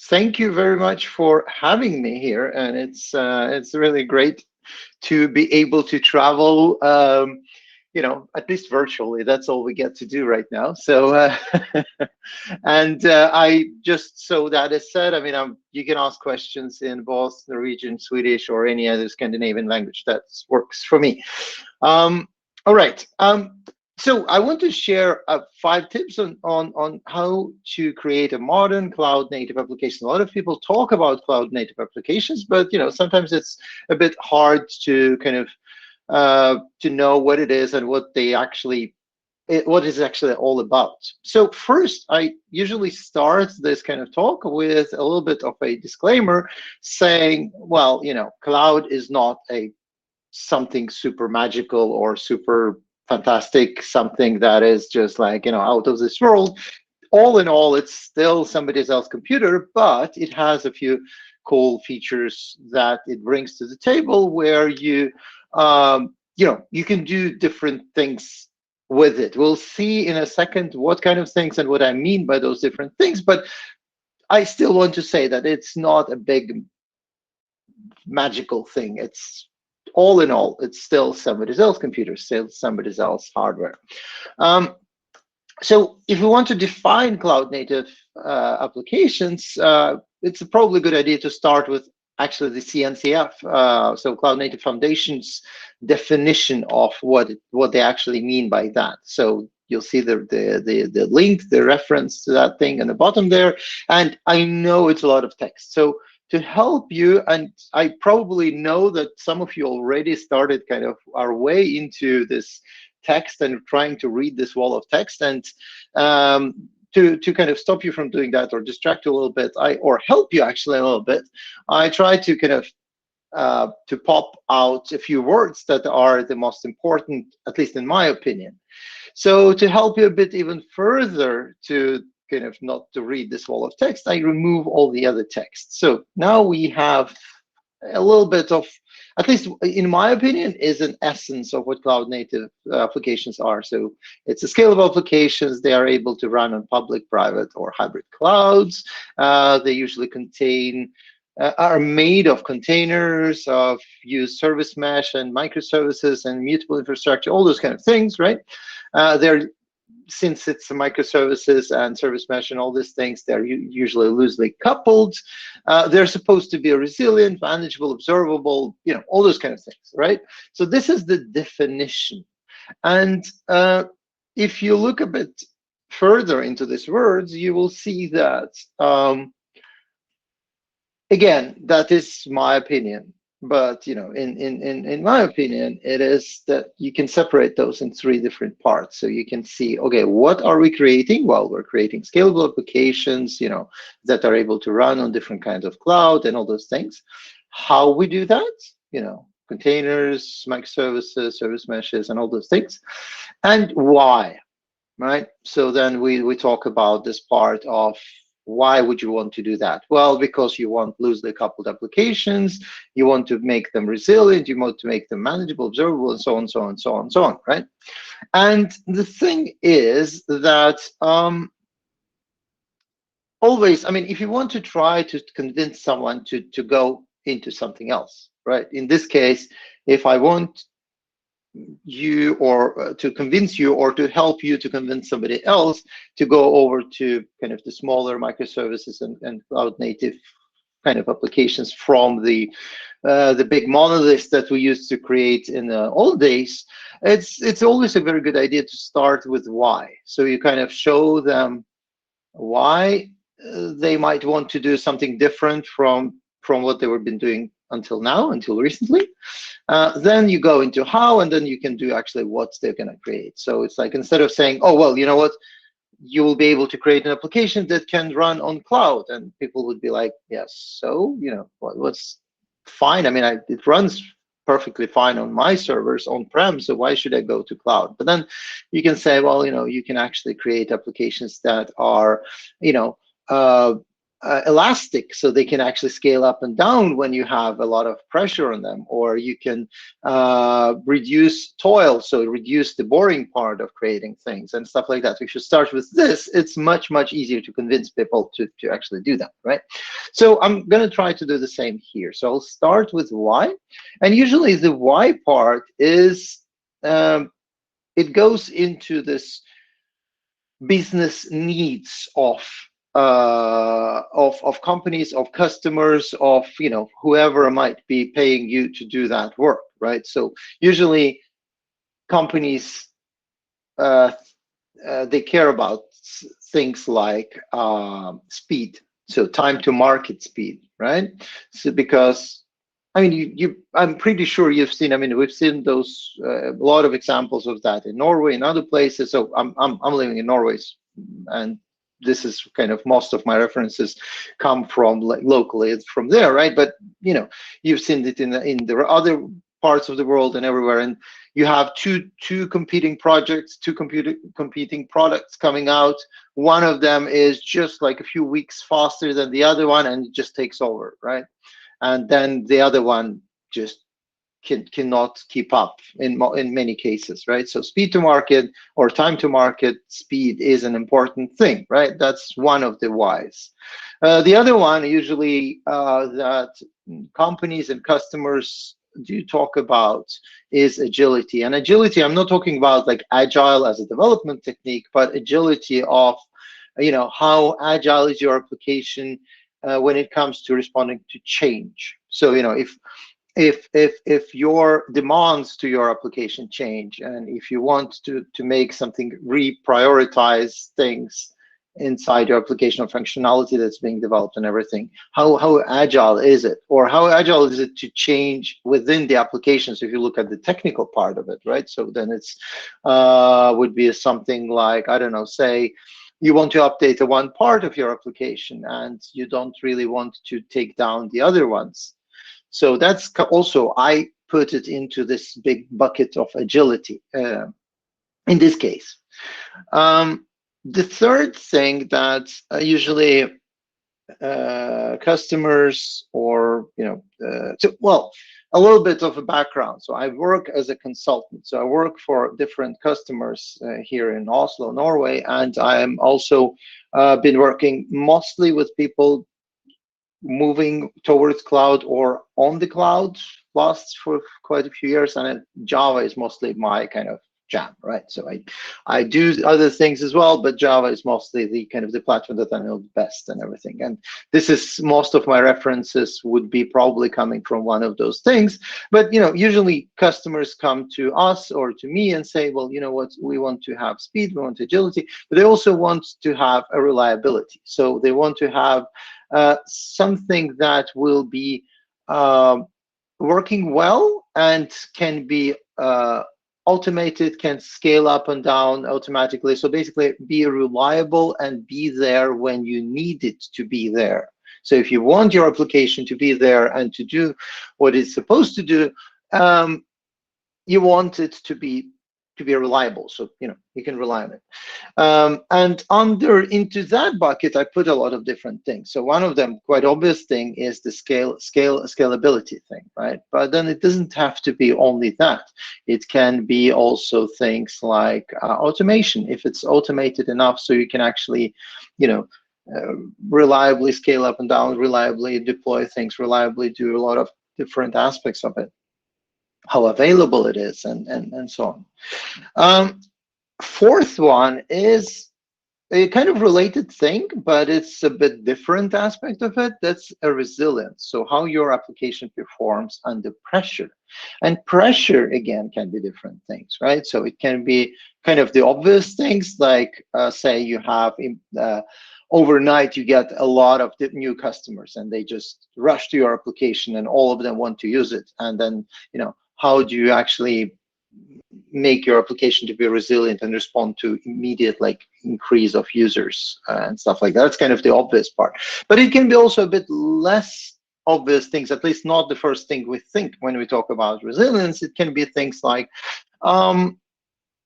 thank you very much for having me here, and it's really great to be able to travel. At least virtually. That's all we get to do right now. So, and I just so that is said. I mean, you can ask questions in both Norwegian, Swedish, or any other Scandinavian language. That works for me. All right. So I want to share 5 tips on how to create a modern cloud native application. A lot of people talk about cloud native applications, but sometimes it's a bit hard to kind of to know what it is and what what is actually all about. So first, I usually start this kind of talk with a little bit of a disclaimer saying, well, cloud is not a something super magical or super fantastic, something that is just like, out of this world. All in all, it's still somebody else's computer, but it has a few cool features that it brings to the table where you can do different things with it. We'll see in a second what kind of things and what I mean by those different things, but I still want to say that it's not a big magical thing. It's all in all, it's still somebody else's computer, still somebody else's hardware. So if we want to define cloud native applications, it's probably a good idea to start with actually the CNCF, so Cloud Native Foundation's definition of what they actually mean by that. So you'll see the link, the reference to that thing on the bottom there. And I know it's a lot of text. So to help you, and I probably know that some of you already started kind of our way into this text and trying to read this wall of text, and to kind of stop you from doing that or distract you a little bit, or help you actually a little bit, I try to kind of to pop out a few words that are the most important, at least in my opinion. So to help you a bit even further to kind of not to read this wall of text, I remove all the other text. So now we have a little bit of, at least in my opinion, is an essence of what cloud native applications are. So it's a scalable applications. They are able to run on public, private, or hybrid clouds. They usually are made of containers, use service mesh and microservices and mutable infrastructure, all those kind of things, right? Since it's microservices and service mesh and all these things, they're usually loosely coupled. They're supposed to be resilient, manageable, observable, all those kind of things, right? So this is the definition. And if you look a bit further into these words, you will see that, again, that is my opinion. But in my opinion, it is that you can separate those in 3 different parts. So you can see, okay, what are we creating? Well, we're creating scalable applications, that are able to run on different kinds of cloud and all those things. How we do that? Containers, microservices, service meshes, and all those things. And why, right? So then we talk about this part of, why would you want to do that? Well, because you want loosely coupled applications, you want to make them resilient, you want to make them manageable, observable, and so on, so on, so on, so on, right? And the thing is that always, I mean, if you want to try to convince someone to go into something else, right? In this case, if I want you or to convince you or to help you to convince somebody else to go over to kind of the smaller microservices and cloud native kind of applications from the big monoliths that we used to create in the old days, it's always a very good idea to start with why. So you kind of show them why they might want to do something different from what they were been doing until now, until recently. Then you go into how, and then you can do actually what they're going to create. So it's like, instead of saying, oh, well, you know what, you will be able to create an application that can run on cloud, and people would be like, yes, so what's fine. I mean, it runs perfectly fine on my servers on-prem, so why should I go to cloud? But then you can say, well, you can actually create applications that are elastic, so they can actually scale up and down when you have a lot of pressure on them, or you can reduce toil, so reduce the boring part of creating things and stuff like that. If you start with this, it's much easier to convince people to actually do that, right? So I'm going to try to do the same here. So I'll start with why, and usually the why part is it goes into this business needs of companies, of customers, of whoever might be paying you to do that work, right? So usually companies they care about things like speed, so time to market speed, right? So because I mean, I'm pretty sure you've seen. I mean, we've seen those a lot of examples of that in Norway and other places. So I'm living in Norway, and this is kind of most of my references come from locally. It's from there, right? But you've seen it in the other parts of the world and everywhere. And you have two competing projects, two competing products coming out. One of them is just like a few weeks faster than the other one, and it just takes over, right? And then the other one just cannot keep up in many cases, right? So speed to market or time to market speed is an important thing, right? That's one of the whys. The other one usually that companies and customers do talk about is agility. And agility, I'm not talking about like agile as a development technique, but agility of, how agile is your application when it comes to responding to change. So if your demands to your application change, and if you want to make something reprioritize things inside your application or functionality that's being developed and everything, how agile is it, or how agile is it to change within the application? So if you look at the technical part of it, right? So then it's would be something like, I don't know, say you want to update one part of your application and you don't really want to take down the other ones. So that's also, I put it into this big bucket of agility in this case. The third thing that usually customers or, well, a little bit of a background. So I work as a consultant. So I work for different customers here in Oslo, Norway, and I'm also been working mostly with people moving towards cloud or on the cloud last for quite a few years, and Java is mostly my kind of jam, right? So I do other things as well, but Java is mostly the kind of the platform that I know best and everything. And this is, most of my references would be probably coming from one of those things. But usually customers come to us or to me and say, well, you know what, we want to have speed, we want agility, but they also want to have a reliability. So they want to have something that will be working well and can be automated, can scale up and down automatically. So basically be reliable and be there when you need it to be there. So if you want your application to be there and to do what it's supposed to do, you want it to be reliable, so you can rely on it. And into that bucket, I put a lot of different things. So one of them, quite obvious thing, is the scalability thing, right? But then it doesn't have to be only that. It can be also things like automation. If it's automated enough, so you can actually, reliably scale up and down, reliably deploy things, reliably do a lot of different aspects of it, how available it is, and so on. Fourth one is a kind of related thing, but it's a bit different aspect of it. That's a resilience. So how your application performs under pressure. And pressure, again, can be different things, right? So it can be kind of the obvious things, like say you have overnight you get a lot of new customers and they just rush to your application and all of them want to use it. And then, how do you actually make your application to be resilient and respond to immediate increase of users and stuff like that? That's kind of the obvious part. But it can be also a bit less obvious things, at least not the first thing we think when we talk about resilience. It can be things like,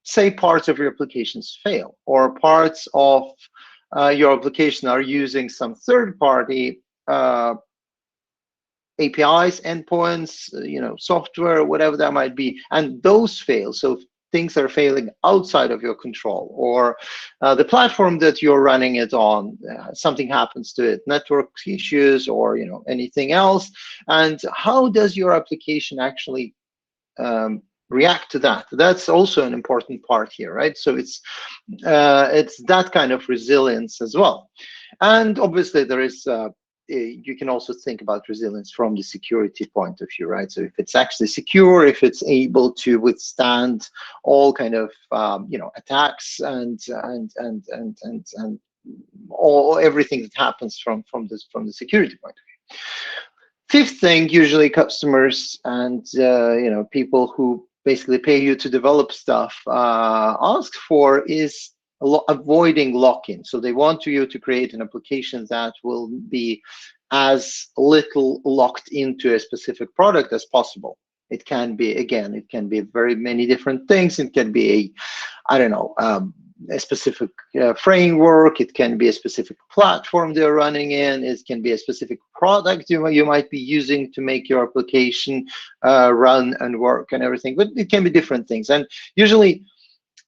say, parts of your applications fail, or parts of your application are using some third-party APIs, endpoints, software, whatever that might be, and those fail. So things are failing outside of your control, or the platform that you're running it on, something happens to it, network issues, or anything else. And how does your application actually react to that? That's also an important part here, right? So it's that kind of resilience as well. And obviously there is you can also think about resilience from the security point of view, right? So if it's actually secure, if it's able to withstand all kind of attacks and all everything that happens from the security point of view. Fifth thing, usually customers and people who basically pay you to develop stuff ask for is avoiding lock-in. So they want you to create an application that will be as little locked into a specific product as possible. It can be, again, it can be very many different things. It can be a specific framework. It can be a specific platform they're running in. It can be a specific product you might be using to make your application run and work and everything. But it can be different things. And usually,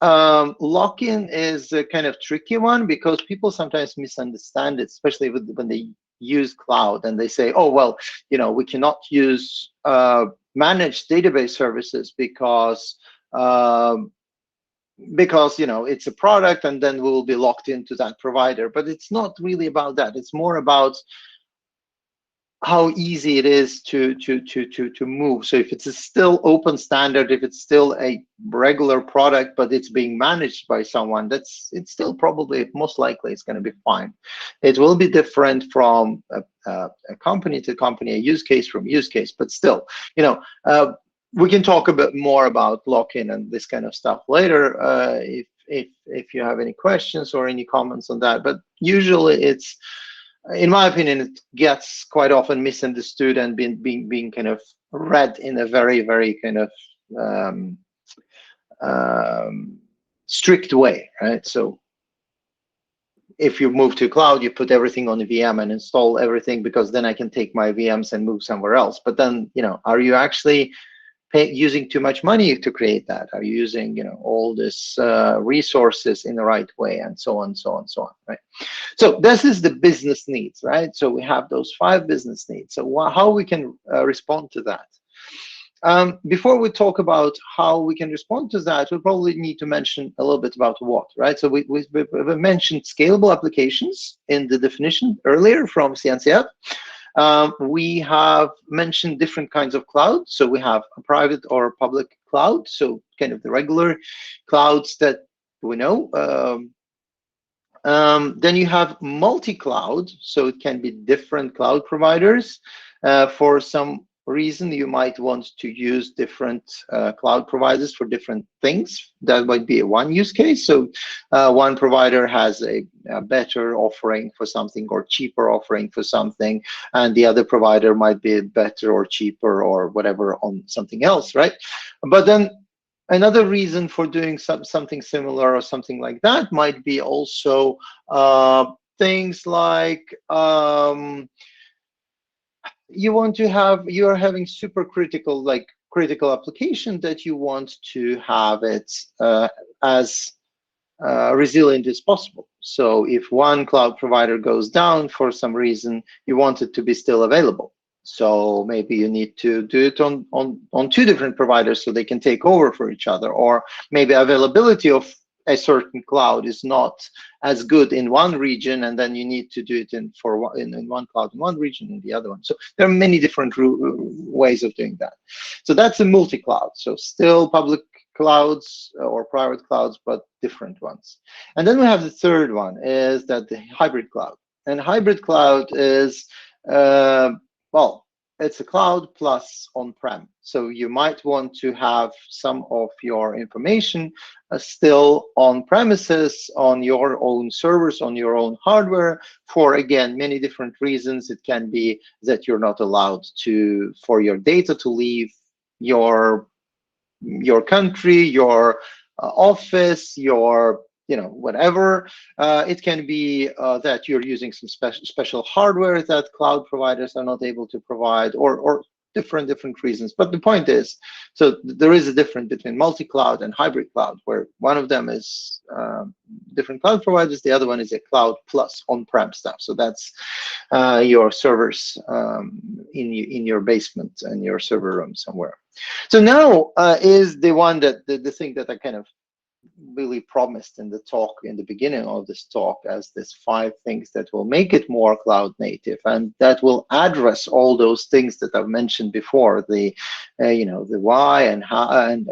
lock-in is a kind of tricky one because people sometimes misunderstand it, especially when they use cloud and they say, oh, well, we cannot use managed database services because it's a product and then we'll be locked into that provider. But it's not really about that. It's more about how easy it is to move. So if it's a still open standard, if it's still a regular product, but it's being managed by someone, it's still probably, most likely, it's going to be fine. It will be different from a company to company, a use case from use case, but still, we can talk a bit more about lock-in and this kind of stuff later if you have any questions or any comments on that. But usually it's, in my opinion, it gets quite often misunderstood and being kind of read in a very, very kind of strict way, right? So if you move to cloud, you put everything on the VM and install everything because then I can take my VMs and move somewhere else. But then, are you actually using too much money to create that? Are you using, all this resources in the right way, and so on, so on, so on, right? So this is the business needs, right? So we have those 5 business needs. So how we can respond to that. Before we talk about how we can respond to that, we probably need to mention a little bit about what, right? So we mentioned scalable applications in the definition earlier from CNCF. We have mentioned different kinds of clouds. So we have a private or public cloud, so kind of the regular clouds that we know. Then you have multi-cloud, so it can be different cloud providers. For some reason, you might want to use different cloud providers for different things. That might be one use case. So one provider has a better offering for something or cheaper offering for something, and the other provider might be better or cheaper or whatever on something else, right? But then another reason for doing something similar or something like that might be also things like you're having super critical application that you want to have it as resilient as possible. So if one cloud provider goes down for some reason, you want it to be still available. So maybe you need to do it on 2 different providers so they can take over for each other, or maybe availability of a certain cloud is not as good in one region, and then you need to do it in one cloud in one region and the other one. So there are many different ways of doing that. So that's a multi-cloud. So still public clouds or private clouds, but different ones. And then we have the third one, is that the hybrid cloud. And hybrid cloud is well, it's a cloud plus on-prem. So you might want to have some of your information still on premises, on your own servers, on your own hardware, for, again, many different reasons. It can be that you're not allowed for your data to leave your country, your office, your whatever. It can be that you're using some special hardware that cloud providers are not able to provide, or different reasons. But the point is, so there is a difference between multi-cloud and hybrid cloud, where one of them is different cloud providers, the other one is a cloud plus on-prem stuff. So that's your servers in your basement and your server room somewhere. So now is the one that the thing that I kind of really promised in the talk, in the beginning of this talk, as this 5 things that will make it more cloud native, and that will address all those things that I've mentioned before, the the why and how, and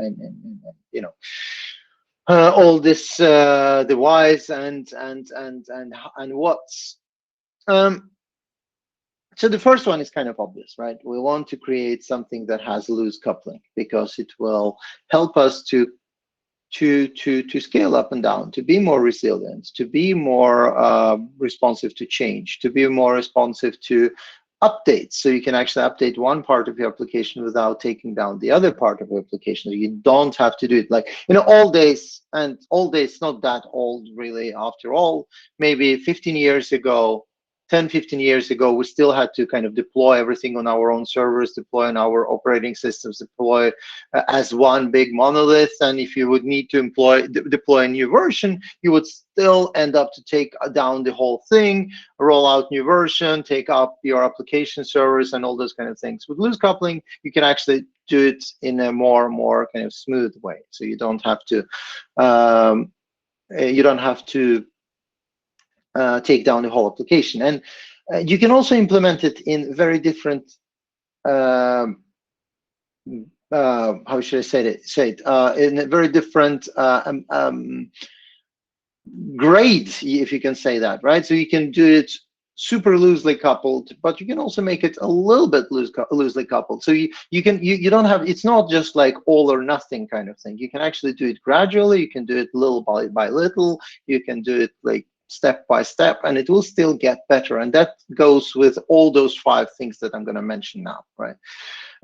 all this, the whys and what's. So the first one is kind of obvious, right? We want to create something that has loose coupling, because it will help us to scale up and down, to be more resilient, to be more responsive to change, to be more responsive to updates. So you can actually update one part of your application without taking down the other part of your application. You don't have to do it like, old days, and old days not that old really after all, maybe 15 years ago, 10, 15 years ago, we still had to kind of deploy everything on our own servers, deploy on our operating systems, deploy as one big monolith. And if you would need to deploy a new version, you would still end up to take down the whole thing, roll out new version, take up your application servers and all those kind of things. With loose coupling, you can actually do it in a more kind of smooth way. So you don't have to take down the whole application. And you can also implement it in very different, how should I say it? In a very different grade, if you can say that, right? So you can do it super loosely coupled, but you can also make it a little bit loosely coupled. So you don't have, it's not just like all or nothing kind of thing. You can actually do it gradually. You can do it little by little. You can do it like step by step, and it will still get better. And that goes with all those 5 things that I'm going to mention now, right?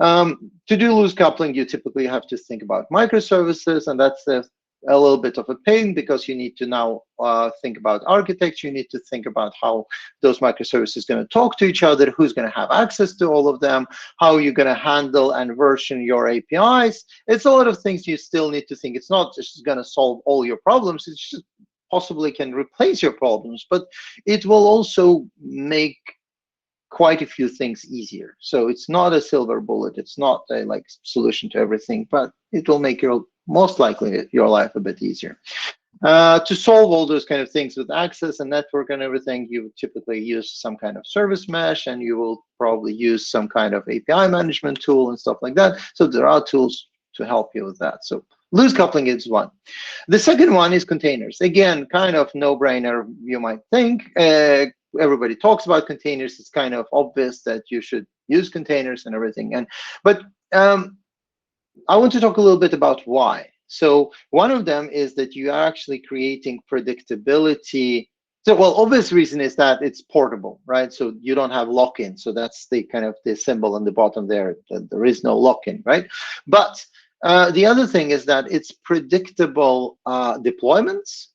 To do loose coupling, you typically have to think about microservices, and that's a little bit of a pain, because you need to now think about architecture. You need to think about how those microservices are going to talk to each other, who's going to have access to all of them, how you're going to handle and version your APIs. It's a lot of things you still need to think. It's not just going to solve all your problems. It's just possibly can replace your problems, but it will also make quite a few things easier. So it's not a silver bullet. It's not a like solution to everything, but it will make most likely your life a bit easier. To solve all those kind of things with access and network and everything, you typically use some kind of service mesh, and you will probably use some kind of API management tool and stuff like that. So there are tools to help you with that. So loose coupling is one. The second one is containers. Again, kind of no-brainer, you might think. Everybody talks about containers. It's kind of obvious that you should use containers and everything. But I want to talk a little bit about why. So one of them is that you are actually creating predictability. So, well, obvious reason is that it's portable, right? So you don't have lock-in. So that's the kind of the symbol on the bottom there, that there is no lock-in, right? But the other thing is that it's predictable deployments,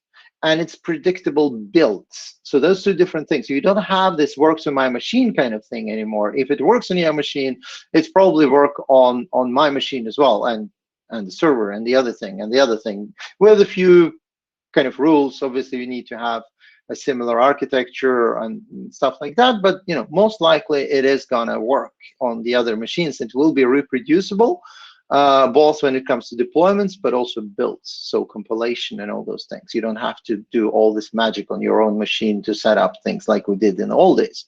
and it's predictable builds. So those 2 different things. You don't have this works on my machine kind of thing anymore. If it works on your machine, it's probably work on my machine as well, and the server, and the other thing, and the other thing. With a few kind of rules, obviously you need to have a similar architecture and stuff like that, but most likely it is gonna work on the other machines. It will be reproducible, both when it comes to deployments, but also builds, so compilation and all those things. You don't have to do all this magic on your own machine to set up things like we did in the old days.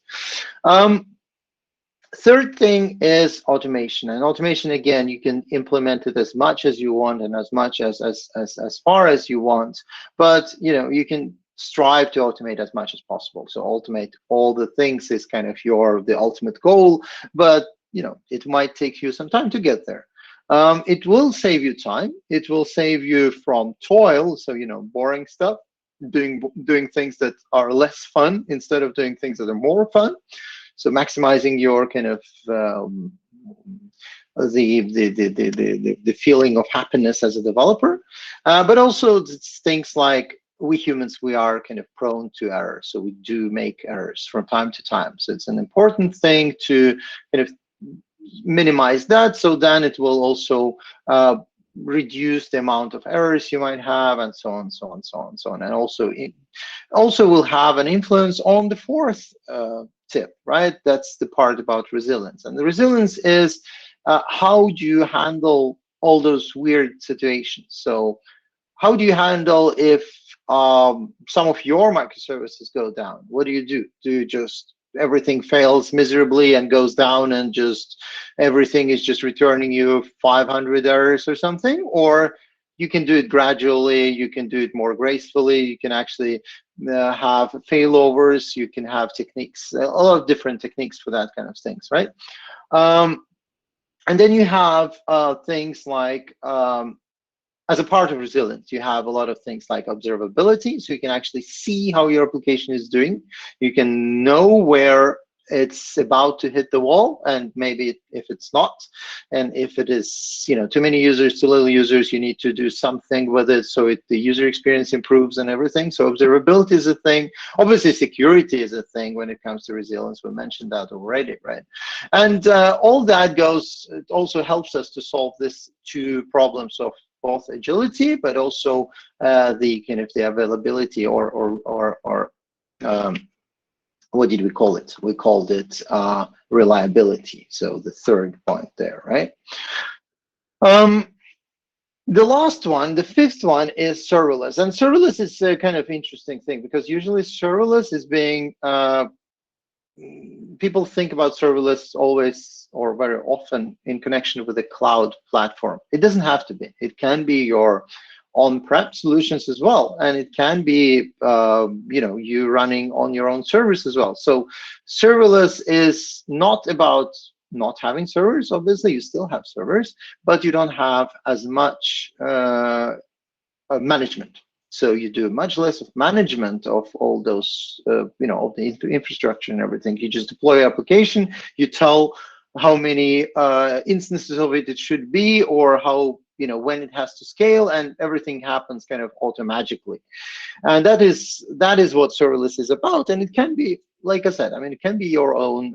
Third thing is automation, and automation, again, you can implement it as much as you want and as much as far as you want, but you can strive to automate as much as possible. So automate all the things is kind of the ultimate goal, but it might take you some time to get there. It will save you time. It will save you from toil, so boring stuff, doing things that are less fun instead of doing things that are more fun. So maximizing your kind of the feeling of happiness as a developer, but also it's things like we humans, we are kind of prone to errors, so we do make errors from time to time. So it's an important thing to kind of minimize that, so then it will also reduce the amount of errors you might have, and so on, so on, so on, so on. And also it also will have an influence on the fourth tip, right? That's the part about resilience. And the resilience is how do you handle all those weird situations? So how do you handle if some of your microservices go down? What do? Do you just everything fails miserably and goes down, and just everything is just returning you 500 errors or something? Or you can do it gradually, you can do it more gracefully, you can actually have failovers, you can have techniques, a lot of different techniques for that kind of things, right? And then you have things like as a part of resilience, you have a lot of things like observability, so you can actually see how your application is doing. You can know where it's about to hit the wall, and maybe if it's not, and if it is, you know, too many users, too little users, you need to do something with it so the user experience improves and everything. So observability is a thing. Obviously, security is a thing when it comes to resilience. We mentioned that already, right? And all that goes. It also helps us to solve this two problems of both agility, but also the kind of the availability or what did we call it? We called it reliability. So the third point there, right? The last one, the fifth one, is serverless. And serverless is a kind of interesting thing, because usually serverless is being people think about serverless always or very often in connection with a cloud platform. It doesn't have to be. It can be your on-prem solutions as well, and it can be you know, you running on your own servers as well. So serverless is not about not having servers. Obviously, you still have servers, but you don't have as much management. So you do much less of management of all those, you know, of the infrastructure and everything. You just deploy your application. You tell how many instances of it should be, or how, you know, when it has to scale, and everything happens kind of automatically. And that is what serverless is about. And it can be, like I said, I mean, it can be your own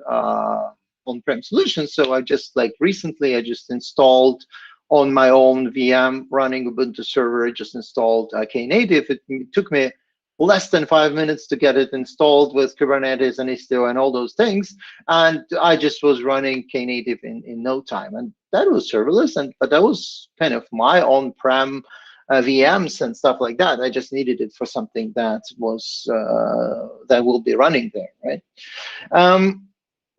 on-prem solution. So I just, like, recently, I just installed on my own VM running Ubuntu server. I just installed Knative. It took me less than 5 minutes to get it installed with Kubernetes and Istio and all those things. And I just was running Knative in no time. And that was serverless, but that was kind of my on-prem VMs and stuff like that. I just needed it for something that was that will be running there, right?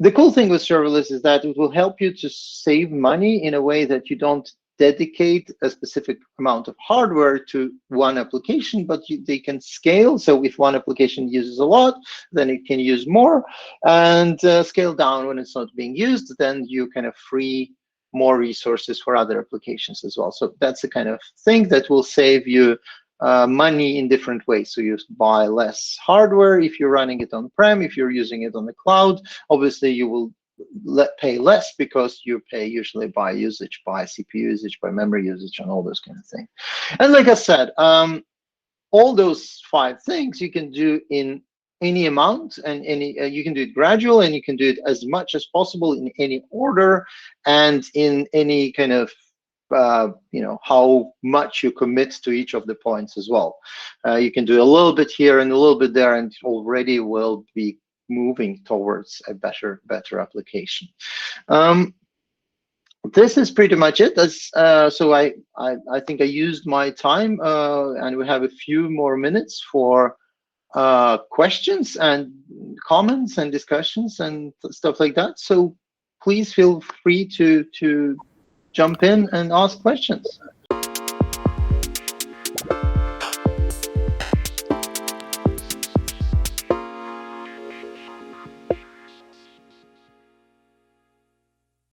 The cool thing with serverless is that it will help you to save money in a way that you don't dedicate a specific amount of hardware to one application, but they can scale. So if one application uses a lot, then it can use more, and scale down when it's not being used. Then you kind of free more resources for other applications as well. So that's the kind of thing that will save you money in different ways. So you buy less hardware if you're running it on-prem. If you're using it on the cloud, obviously you will pay less, because you pay usually by usage, by CPU usage, by memory usage, and all those kind of things. And like I said, all those 5 things you can do in any amount, and you can do it gradual, and you can do it as much as possible in any order, and in any kind of you know, how much you commit to each of the points as well. You can do a little bit here and a little bit there, and already will be moving towards a better application. This is pretty much it. So I think I used my time, and we have a few more minutes for questions and comments and discussions and stuff like that. So please feel free to jump in and ask questions.